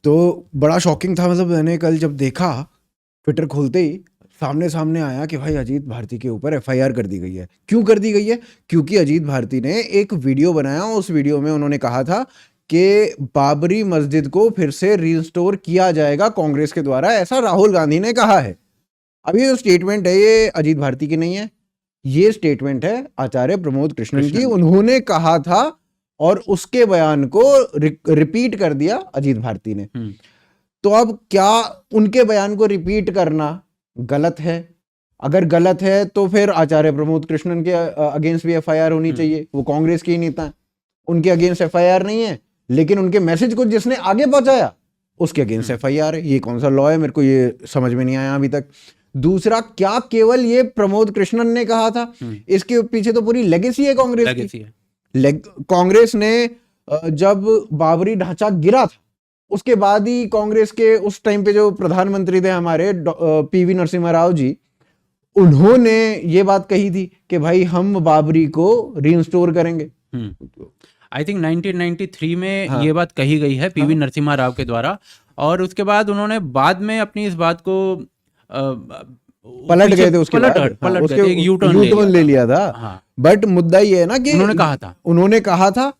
तो बड़ा शॉकिंग था, मतलब मैंने कल जब देखा ट्विटर खोलते ही सामने आया कि भाई अजीत भारती के ऊपर एफआईआर कर दी गई है। क्यों कर दी गई है? क्योंकि अजीत भारती ने एक वीडियो बनाया, उस वीडियो में उन्होंने कहा था कि बाबरी मस्जिद को फिर से रिस्टोर किया जाएगा कांग्रेस के द्वारा, ऐसा राहुल गांधी ने कहा है। अब ये जो स्टेटमेंट है ये अजीत भारती की नहीं है, ये स्टेटमेंट है आचार्य प्रमोद कृष्णन की। उन्होंने कहा था और उसके बयान को रिपीट कर दिया अजीत भारती ने। तो अब क्या उनके बयान को रिपीट करना गलत है? अगर गलत है तो फिर आचार्य प्रमोद कृष्णन के अगेंस्ट भी एफआईआर होनी चाहिए। वो कांग्रेस के ही नेता हैं, उनके अगेंस्ट एफआईआर नहीं है, लेकिन उनके मैसेज को जिसने आगे पहुंचाया उसके अगेंस्ट एफआईआर है। ये कौन सा लॉ है? मेरे को ये समझ में नहीं आया अभी तक। दूसरा, क्या केवल ये प्रमोद कृष्णन ने कहा था? इसके पीछे तो पूरी लेगेसी है कांग्रेस की। कांग्रेस ने जब बाबरी ढांचा गिरा था उसके बाद ही कांग्रेस के उस टाइम पे जो प्रधानमंत्री थे हमारे पीवी नरसिम्हा राव जी, उन्होंने ये बात कही थी कि भाई हम बाबरी को रीइंस्टोर करेंगे। आई थिंक 1993 में ये बात कही गई है पीवी नरसिम्हा राव के द्वारा, और उसके बाद उन्होंने बाद में अपनी इस बात को पलट गए थे, उसके यूटर्न ले लिया था। बट मुद्दा ये है ना कि उन्होंने कहा था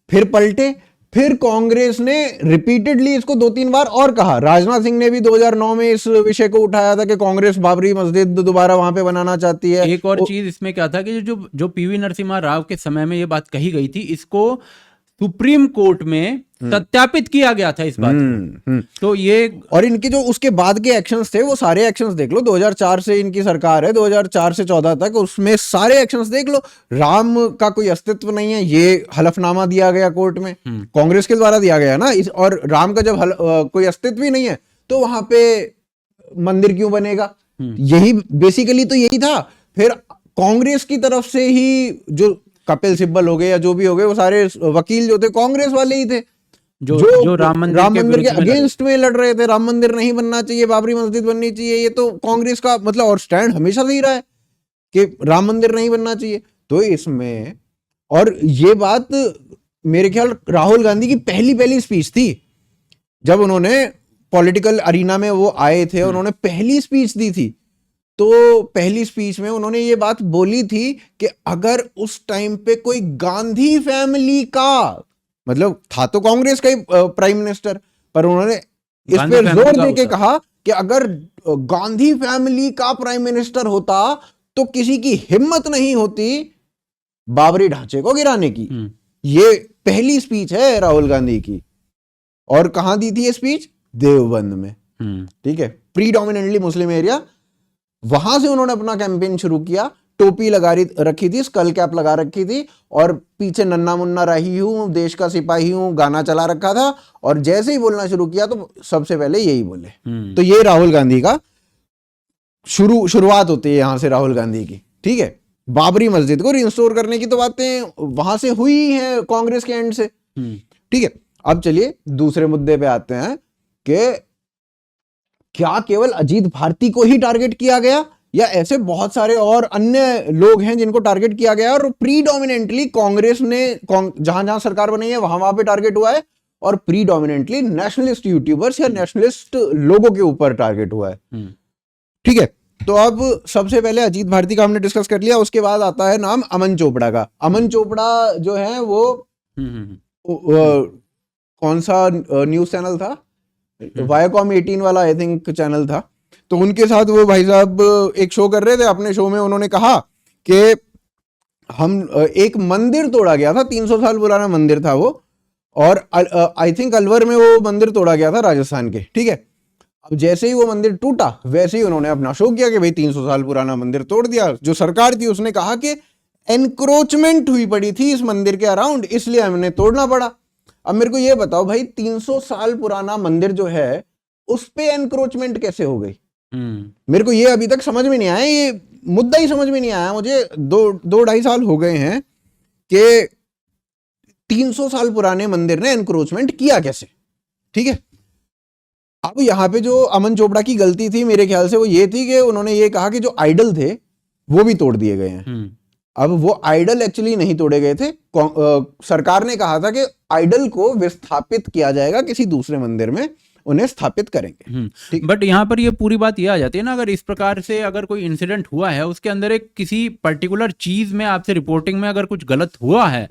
फिर पलटे, फिर कांग्रेस ने रिपीटेडली इसको 2-3 बार और कहा। राजनाथ सिंह ने भी 2009 में इस विषय को उठाया था कि कांग्रेस बाबरी मस्जिद दोबारा वहां पे बनाना चाहती है। एक और चीज इसमें क्या था कि जो पीवी नरसिम्हा राव के समय में ये बात कही गई थी, इसको सुप्रीम कोर्ट में सत्यापित किया गया था इस बात को। तो ये और इनके जो उसके बाद के एक्शंस थे वो सारे एक्शंस देख लो। 2004 से इनकी सरकार है, 2004 से 14 तक, उसमें सारे एक्शंस देख लो। राम का कोई अस्तित्व नहीं है, ये हलफनामा दिया गया कोर्ट में, कांग्रेस के द्वारा दिया गया ना। और राम का जब कोई अस्तित्व ही नहीं है तो वहां पे मंदिर क्यों बनेगा? यही बेसिकली तो यही था। फिर कांग्रेस की तरफ से ही जो कपिल सिब्बल हो गए या जो भी हो गए, वो सारे वकील जो थे कांग्रेस वाले ही थे, जो राम मंदिर के अगेंस्ट में लड़ रहे थे। राम मंदिर नहीं बनना चाहिए, बाबरी मस्जिद बननी चाहिए। ये तो कांग्रेस का मतलब और स्टैंड हमेशा से ही रहा है कि राम मंदिर नहीं बनना चाहिए। तो इसमें, और ये बात मेरे ख्याल राहुल गांधी की पहली स्पीच थी जब उन्होंने पॉलिटिकल अरीना में वो आए थे, उन्होंने पहली स्पीच दी थी। तो पहली स्पीच में उन्होंने ये बात बोली थी कि अगर उस टाइम पे कोई गांधी फैमिली का, मतलब था तो कांग्रेस का ही प्राइम मिनिस्टर, पर उन्होंने इस पे जोर देके कहा कि अगर गांधी फैमिली का प्राइम मिनिस्टर होता तो किसी की हिम्मत नहीं होती बाबरी ढांचे को गिराने की। ये पहली स्पीच है राहुल गांधी की। और कहां दी थी ये स्पीच? देवबंद में। ठीक है, प्रीडोमिनेंटली मुस्लिम एरिया। वहां से उन्होंने अपना कैंपेन शुरू किया। टोपी लगा रखी थी, स्कल कैप लगा रखी थी, और पीछे नन्ना मुन्ना रही हूं, देश का सिपाही हूं गाना चला रखा था। और जैसे ही बोलना शुरू किया तो सबसे पहले यही बोले। तो ये राहुल गांधी का शुरुआत होती है यहां से, राहुल गांधी की। ठीक है, बाबरी मस्जिद को रिस्टोर करने की तो बातें वहां से हुई हैं कांग्रेस के एंड से। ठीक है, अब चलिए दूसरे मुद्दे पे आते हैं कि क्या केवल अजीत भारती को ही टारगेट किया गया या ऐसे बहुत सारे और अन्य लोग हैं जिनको टारगेट किया गया? और प्रीडोमिनेंटली कांग्रेस ने जहां जहां सरकार बनी है वहां वहां पे टारगेट हुआ है, और प्रीडोमिनेंटली नेशनलिस्ट यूट्यूबर्स या नेशनलिस्ट लोगों के ऊपर टारगेट हुआ है। ठीक है, तो अब सबसे पहले अजीत भारती का हमने डिस्कस कर लिया, उसके बाद आता है नाम अमन चोपड़ा का। अमन चोपड़ा जो है वो कौन सा न्यूज चैनल था? वायाकॉम 18 वाला आई थिंक चैनल था। तो उनके साथ वो भाई साहब एक शो कर रहे थे। अपने शो में उन्होंने कहा कि हम एक मंदिर तोड़ा गया था, 300 साल पुराना मंदिर था वो, और आई थिंक अलवर में वो मंदिर तोड़ा गया था राजस्थान के। ठीक है, अब जैसे ही वो मंदिर टूटा वैसे ही उन्होंने अपना शो किया कि भाई 300 साल पुराना मंदिर तोड़ दिया। जो सरकार थी उसने कहा कि एनक्रोचमेंट हुई पड़ी थी इस मंदिर के अराउंड, इसलिए हमने तोड़ना पड़ा। अब मेरे को ये बताओ भाई, 300 साल पुराना मंदिर जो है उस पे एनक्रोचमेंट कैसे हो गई? मेरे को ये अभी तक समझ में नहीं आया, ये मुद्दा ही समझ में नहीं आया मुझे। 2-2.5 साल हो गए हैं कि 300 साल पुराने मंदिर ने एनक्रोचमेंट किया कैसे? ठीक है, अब यहां पे जो अमन चोपड़ा की गलती थी मेरे ख्याल से वो ये थी कि उन्होंने ये कहा कि जो आइडल थे वो भी तोड़ दिए गए हैं। अब वो आइडल एक्चुअली नहीं तोड़े गए थे। सरकार ने कहा था कि आइडल को विस्थापित किया जाएगा किसी दूसरे मंदिर में, उन्हें स्थापित करेंगे। ठीक। बट यहाँ पर ये पूरी बात ये आ जाती है ना, अगर इस प्रकार से अगर कोई इंसिडेंट हुआ है, उसके अंदर एक किसी पर्टिकुलर चीज में आपसे रिपोर्टिंग में अगर कुछ गलत हुआ है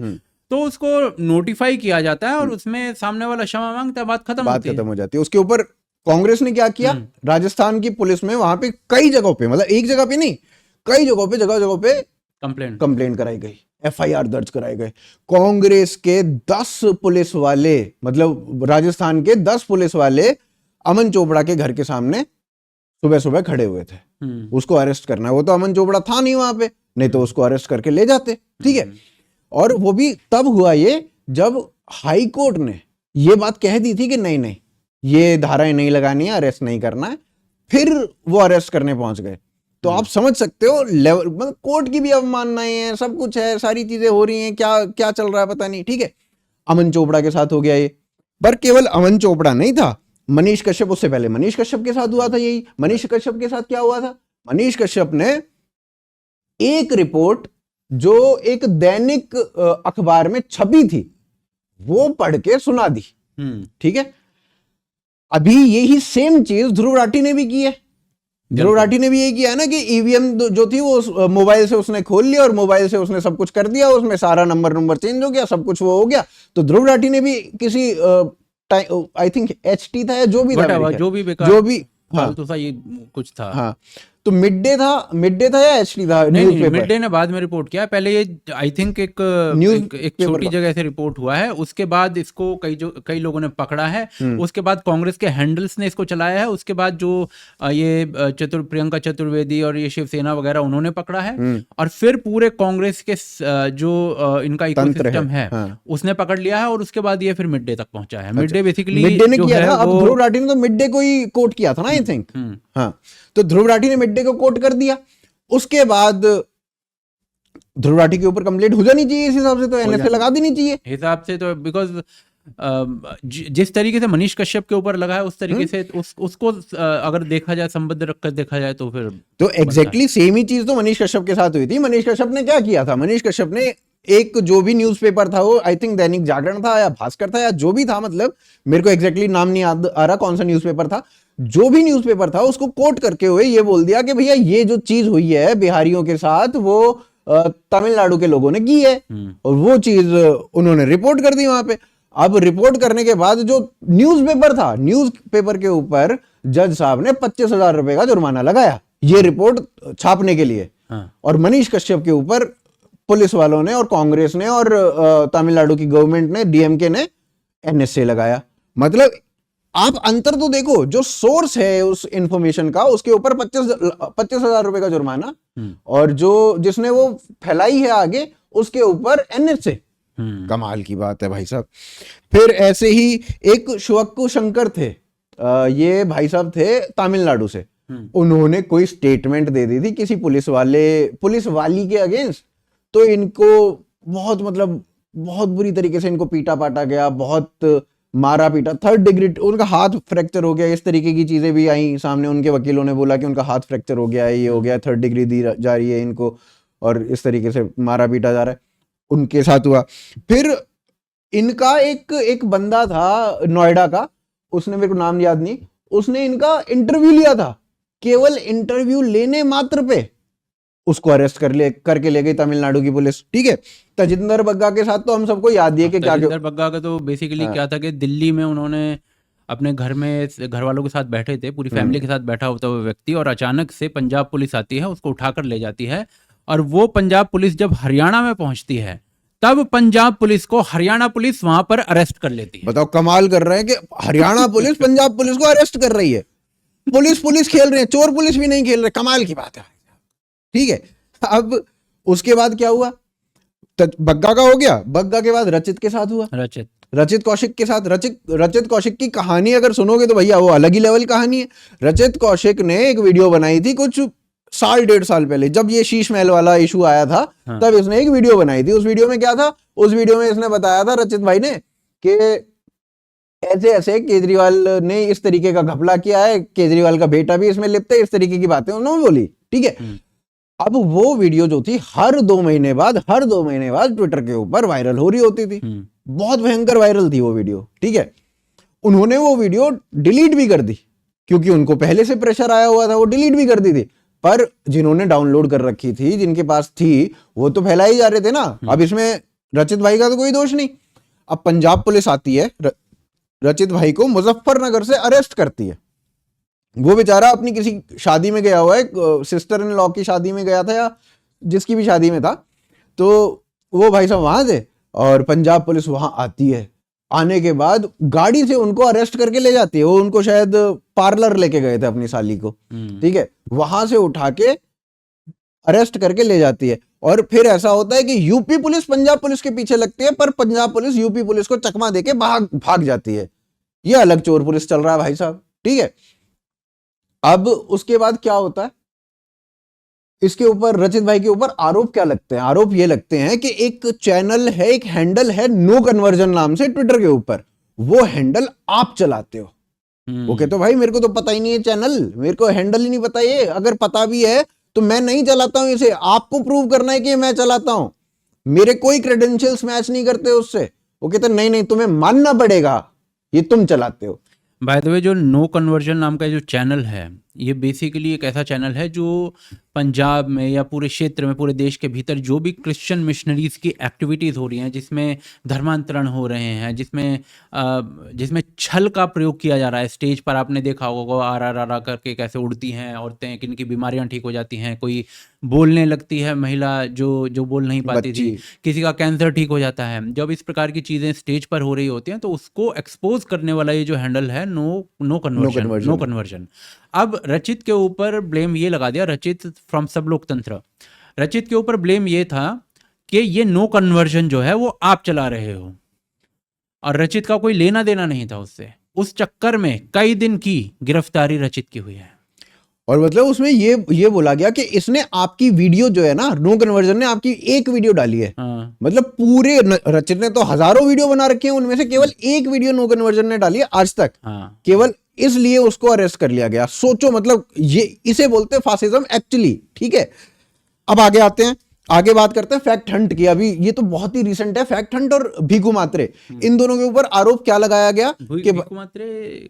तो उसको नोटिफाई किया जाता है और उसमें सामने वाला क्षमा मांगता है, बात खत्म हो जाती है। उसके ऊपर कांग्रेस ने क्या किया, राजस्थान की पुलिस में वहां पे कई जगहों पे, मतलब एक जगह पे नहीं, कई जगहों पे, जगह पे कंप्लेंट कराई गई, एफआईआर दर्ज कराए गए। कांग्रेस के 10 पुलिस वाले, मतलब राजस्थान के 10 पुलिस वाले अमन चोपड़ा के घर के सामने सुबह सुबह खड़े हुए थे, उसको अरेस्ट करना है। वो तो अमन चोपड़ा था नहीं वहां पे, नहीं तो उसको अरेस्ट करके ले जाते। ठीक है, और वो भी तब हुआ ये जब हाई कोर्ट ने ये बात कह दी थी कि नहीं नहीं ये धाराएं नहीं लगानी है, अरेस्ट नहीं करना है, फिर वो अरेस्ट करने पहुंच गए। तो आप समझ सकते हो लेवल, मतलब कोर्ट की भी अवमाननाएं हैं, सब कुछ है, सारी चीजें हो रही हैं, क्या क्या चल रहा है पता नहीं। ठीक है, अमन चोपड़ा के साथ हो गया ये, पर केवल अमन चोपड़ा नहीं था, मनीष कश्यप, उससे पहले मनीष कश्यप के साथ हुआ था यही। मनीष कश्यप के साथ क्या हुआ था, मनीष कश्यप ने एक रिपोर्ट जो एक दैनिक अखबार में छपी थी वो पढ़ के सुना दी। ठीक है, अभी यही सेम चीज ध्रुव राठी ने भी की है। ध्रुव राठी ने भी यही किया है ना कि ईवीएम जो थी वो मोबाइल से उसने खोल लिया और मोबाइल से उसने सब कुछ कर दिया, उसमें सारा नंबर चेंज हो गया, सब कुछ वो हो गया। तो ध्रुव राठी ने भी किसी आई थिंक एचटी था या जो भी था, जो भी हाँ, तो ये कुछ था। हाँ, तो मिड डे था या एचडी था? नहीं, मिड डे ने बाद में रिपोर्ट किया, पहले ये आई थिंक एक छोटी जगह से रिपोर्ट हुआ है, उसके बाद इसको कई लोगों ने पकड़ा है, उसके बाद कांग्रेस के हैंडल्स ने इसको चलाया है, उसके बाद जो ये प्रियंका चतुर्वेदी और ये शिवसेना वगैरह उन्होंने पकड़ा है, और फिर पूरे कांग्रेस के जो इनका इकोसिस्टम है उसने पकड़ लिया है, और उसके बाद ये फिर मिड डे तक पहुंचा है। Mid day basically mid day ने किया था, अब ध्रुव राठी ने तो मिड डे को ही कोट किया था ना आई थिंक। हाँ, तो ध्रुव राठी ने मिड डे को कोट कर दिया, उसके बाद ध्रुव राठी के ऊपर कंप्लेंट हो जानी चाहिए इस हिसाब से, तो एनएसए लगा देनी चाहिए हिसाब से, तो बिकॉज जिस तरीके से मनीष कश्यप के ऊपर लगा है उस तरीके से उसको अगर देखा जाए, संबद्ध रखकर देखा जाए तो फिर तो एग्जैक्टली सेम ही चीज तो मनीष कश्यप के साथ हुई थी। मनीष कश्यप ने क्या किया था, मनीष कश्यप ने एक जो भी न्यूज़पेपर था, वो आई थिंक दैनिक जागरण था या भास्कर था या जो भी था, मतलब मेरे को एग्जैक्टली नाम नहीं याद आ रहा कौन सा न्यूज़पेपर था, जो भी न्यूज़पेपर था उसको कोट करके हुए ये बोल दिया कि भैया ये जो चीज हुई है बिहारियों के साथ वो तमिलनाडु के लोगों ने की है, और वो चीज उन्होंने रिपोर्ट कर दी वहां पे। अब रिपोर्ट करने के बाद जो न्यूज़पेपर था, न्यूज़पेपर के ऊपर जज साहब ने 25,000 रुपए का जुर्माना लगाया ये रिपोर्ट छापने के लिए। और मनीष कश्यप के ऊपर पुलिस वालों ने और कांग्रेस ने और तमिलनाडु की गवर्नमेंट ने, डीएमके ने एनएसए लगाया। मतलब आप अंतर तो देखो, जो सोर्स है उस इंफॉर्मेशन का उसके ऊपर 25,000 रुपए का जुर्माना, और जो जिसने वो फैलाई है आगे उसके ऊपर एनएसए। कमाल की बात है भाई साहब। फिर ऐसे ही एक शुवक्कू शंकर थे, ये भाई साहब थे तमिलनाडु से, उन्होंने कोई स्टेटमेंट दे दी थी किसी पुलिस वाली के अगेंस्ट, तो इनको बहुत, मतलब बहुत बुरी तरीके से इनको पीटा पाटा गया, बहुत मारा पीटा, 3rd डिग्री, उनका हाथ फ्रैक्चर हो गया, इस तरीके की चीजें भी आई सामने। उनके वकीलों ने बोला कि उनका हाथ फ्रैक्चर हो गया है, ये हो गया, 3rd डिग्री दी जा रही है इनको, और इस तरीके से मारा पीटा जा रहा है, उनके साथ हुआ। फिर इनका एक बंदा था नोएडा का, उसने, मेरे को नाम याद नहीं, उसने इनका इंटरव्यू लिया था, केवल इंटरव्यू लेने मात्र पे उसको अरेस्ट करके ले गई तमिलनाडु की पुलिस। ठीक है, तजिंदर बग्गा के साथ तो हम सबको याद ही है कि क्या, तजिंदर बग्गा का तो बेसिकली क्या था कि दिल्ली में उन्होंने अपने घर में घर वालों के साथ बैठे थे, पूरी फैमिली के साथ बैठा होता हुआ व्यक्ति, और अचानक से पंजाब पुलिस आती है, उसको उठाकर ले जाती है, और वो पंजाब पुलिस जब हरियाणा में पहुंचती है तब पंजाब पुलिस को हरियाणा पुलिस वहां पर अरेस्ट कर लेती है। बताओ, कमाल कर रहे हैं कि हरियाणा पुलिस पंजाब पुलिस को अरेस्ट कर रही है। पुलिस खेल रहे हैं, चोर पुलिस भी नहीं खेल रहे, कमाल की बात है। ठीक है, अब उसके बाद क्या हुआ, बग्गा का हो गया, बग्गा के बाद रचित के साथ हुआ, रचित कौशिक के साथ। रचित कौशिक की कहानी अगर सुनोगे तो भैया वो अलग ही लेवल कहानी है। रचित कौशिक ने एक वीडियो बनाई थी कुछ 1.5 साल पहले, जब ये शीश महल वाला इशू आया था, तब इसने एक वीडियो बनाई थी। उस वीडियो में क्या था, उस वीडियो में इसने बताया था, रचित भाई ने, कि ऐसे ऐसे केजरीवाल ने इस तरीके का घपला किया है, केजरीवाल का बेटा भी इसमें लिप्त है, इस तरीके की बातें उन्होंने बोली। ठीक है, अब वो वीडियो जो थी हर 2 महीने बाद ट्विटर के ऊपर वायरल हो रही होती थी, बहुत भयंकर वायरल थी वो वीडियो। ठीक है, उन्होंने वो वीडियो डिलीट भी कर दी, क्योंकि उनको पहले से प्रेशर आया हुआ था, वो डिलीट भी कर दी थी। पर जिन्होंने डाउनलोड कर रखी थी, जिनके पास थी, वो तो फैला ही जा रहे थे ना। अब इसमें रचित भाई का तो कोई दोष नहीं। अब पंजाब पुलिस आती है, रचित भाई को मुजफ्फरनगर से अरेस्ट करती है। वो बेचारा अपनी किसी शादी में गया हुआ है, सिस्टर इन लॉ की शादी में गया था या जिसकी भी शादी में था, तो वो भाई साहब वहां थे और पंजाब पुलिस वहां आती है। आने के बाद गाड़ी से उनको अरेस्ट करके ले जाती है। वो उनको शायद पार्लर लेके गए थे अपनी साली को, ठीक है, वहां से उठा के अरेस्ट करके ले जाती है। और फिर ऐसा होता है कि यूपी पुलिस पंजाब पुलिस के पीछे लगती है, पर पंजाब पुलिस यूपी पुलिस को चकमा देके भाग जाती है। ये अलग चोर पुलिस चल रहा है भाई साहब, ठीक है। अब उसके बाद क्या होता है, इसके ऊपर रचित भाई के ऊपर आरोप क्या लगते हैं? आरोप ये लगते हैं कि एक चैनल है, एक हैंडल है नो कन्वर्जन नाम से ट्विटर के ऊपर, वो हैंडल आप चलाते हो। वो कहते हो भाई मेरे को तो पता ही नहीं है चैनल, मेरे को हैंडल ही नहीं पता, ये अगर पता भी है तो मैं नहीं चलाता हूं इसे, आपको प्रूव करना है कि मैं चलाता हूं, मेरे कोई क्रेडेंशियल्स मैच नहीं करते उससे। वो कहते नहीं नहीं तुम्हें मानना पड़ेगा, ये तुम चलाते हो। बाय द वे, जो नो कन्वर्जन नाम का जो चैनल है, ये बेसिकली एक ऐसा चैनल है जो पंजाब में या पूरे क्षेत्र में, पूरे देश के भीतर जो भी क्रिश्चियन मिशनरीज की एक्टिविटीज़ हो रही हैं, जिसमें धर्मांतरण हो रहे हैं, जिसमें छल का प्रयोग किया जा रहा है। स्टेज पर आपने देखा होगा आर करके कैसे उड़ती हैं औरतें, किन की बीमारियां ठीक हो जाती हैं, कोई बोलने लगती है महिला जो बोल नहीं पाती थी, किसी का कैंसर ठीक हो जाता है। जब इस प्रकार की चीज़ें स्टेज पर हो रही होती हैं तो उसको एक्सपोज करने वाला ये जो हैंडल है नो कन्वर्जन। अब रचित के ऊपर ब्लेम ये लगा दिया, रचित फ्रॉम सब लोकतंत्र, रचित के ऊपर ब्लेम ये था कि ये नो कन्वर्जन जो है वो आप चला रहे हो, और रचित का कोई लेना देना नहीं था उससे। उस चक्कर में कई दिन की गिरफ्तारी रचित की हुई है। और मतलब उसमें ये बोला गया कि इसने आपकी वीडियो जो है ना, नो कन्वर्जन ने आपकी एक वीडियो डाली है। मतलब पूरे रचित ने तो हजारों वीडियो बना रखे हैं, उनमें से केवल एक वीडियो नो कन्वर्जन ने डाली है आज तक। केवल इसलिए उसको अरेस्ट कर लिया गया। सोचो, मतलब ये इसे बोलते हैं फासिज्म एक्चुअली, ठीक है। अब आगे आते हैं, आगे बात करते हैं फैक्ट हंट की। अभी ये तो बहुत ही रिसेंट है, फैक्ट हंट और भीखू मात्रे, इन दोनों के ऊपर आरोप क्या लगाया गया कि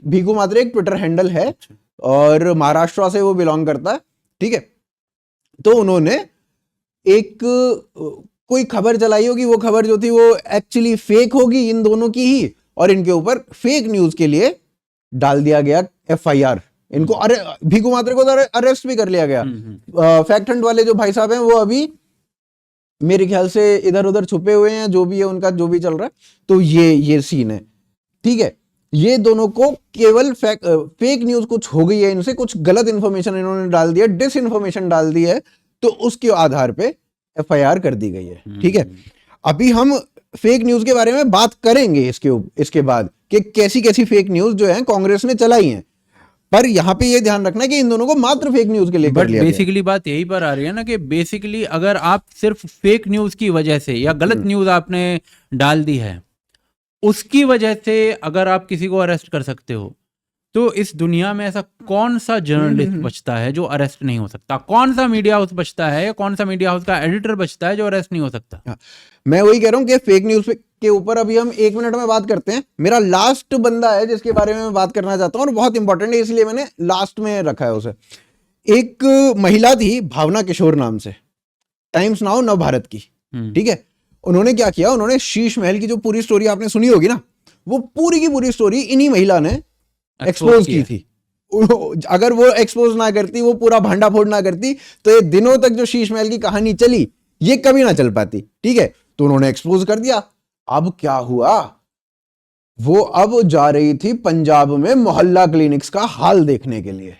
भीखू मात्रे एक ट्विटर हैंडल है और महाराष्ट्र से वो बिलोंग करता है, ठीक है। तो उन्होंने एक कोई खबर चलाई होगी, वो खबर जो थी वो एक्चुअली फेक होगी इन दोनों की ही, और इनके ऊपर फेक न्यूज के लिए डाल दिया गया FIR। इनको भीखू मात्रे को तो अरेस्ट भी कर लिया गया। फैक्ट हंट वाले जो भाई साहब हैं वो अभी मेरे ख्याल से इधर उधर छुपे हुए हैं, जो भी है उनका जो भी चल रहा है। तो ये सीन है, ठीक है। ये दोनों को केवल फेक न्यूज कुछ हो गई है इनसे, कुछ गलत इंफॉर्मेशन इन्होंने डाल दी है, डिस इंफॉर्मेशन डाल दी है, तो उसके आधार पे FIR कर दी गई है, ठीक है। अभी हम फेक न्यूज के बारे में बात करेंगे इसके बाद कि कैसी कैसी फेक न्यूज जो है कांग्रेस ने चलाई है। पर यहां पे ये ध्यान रखना है कि इन दोनों को मात्र फेक न्यूज के लिए कर लिया गया। बेसिकली बात यही पर आ रही है ना कि बेसिकली अगर आप सिर्फ फेक न्यूज की वजह से या गलत न्यूज आपने डाल दी है, उसकी वजह से अगर आप किसी को अरेस्ट कर सकते हो, तो इस दुनिया में ऐसा कौन सा जर्नलिस्ट बचता है जो अरेस्ट नहीं हो सकता? कौन सा मीडिया हाउस बचता है, कौन सा मीडिया हाउस का एडिटर बचता है जो अरेस्ट नहीं हो सकता? मैं वही कह रहा हूं कि फेक न्यूज के ऊपर अभी हम 1 मिनट में बात करते हैं। मेरा लास्ट बंदा है जिसके बारे में मैं बात करना चाहता हूं और बहुत इंपॉर्टेंट है, इसलिए मैंने लास्ट में रखा है उसे। एक महिला थी भावना किशोर नाम से, टाइम्स नाउ नव भारत की, ठीक है। उन्होंने क्या किया, उन्होंने शीश महल की जो पूरी स्टोरी आपने सुनी होगी ना, वो पूरी की पूरी स्टोरी इन्हीं महिला ने एक्सपोज की थी। अगर वो एक्सपोज ना करती, वो पूरा भांडा फोड़ ना करती, तो ये दिनों तक जो शीश महल की कहानी चली ये कभी ना चल पाती, ठीक है। तो उन्होंने एक्सपोज कर दिया। अब क्या हुआ, वो अब जा रही थी पंजाब में मोहल्ला क्लिनिक्स का हाल देखने के लिए,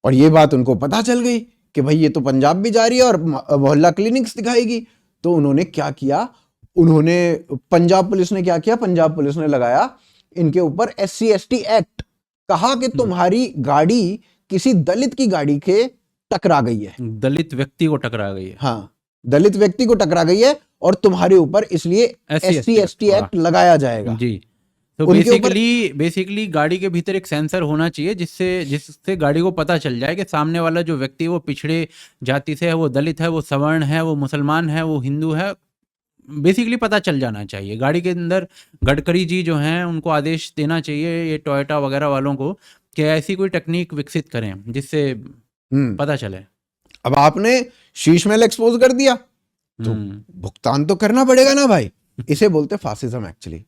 और ये बात उनको पता चल गई कि भाई ये तो पंजाब भी जा रही है और मोहल्ला क्लिनिक्स दिखाएगी। तो उन्होंने क्या किया, पंजाब पुलिस ने क्या किया, पंजाब पुलिस ने लगाया इनके ऊपर SC ST एक्ट, कहा कि तुम्हारी गाड़ी किसी दलित की गाड़ी के टकरा गई है, दलित व्यक्ति को टकरा गई है, हाँ दलित व्यक्ति को टकरा गई है, और तुम्हारे ऊपर इसलिए SC ST एक्ट लगाया जाएगा जी। तो बेसिकली गाड़ी के भीतर एक सेंसर होना चाहिए जिससे गाड़ी को पता चल जाए कि सामने वाला जो व्यक्ति वो पिछड़े जाति से है, वो दलित है, वो सवर्ण है, वो मुसलमान है, वो हिंदू है, बेसिकली पता चल जाना चाहिए गाड़ी के अंदर। गडकरी जी जो हैं उनको आदेश देना चाहिए ये टोयोटा वगैरह वालों को कि ऐसी कोई टेक्निक विकसित करें जिससे पता चले। अब आपने शीश महल एक्सपोज कर दिया तो भुगतान तो करना पड़ेगा ना भाई। इसे बोलते फासिज्म एक्चुअली।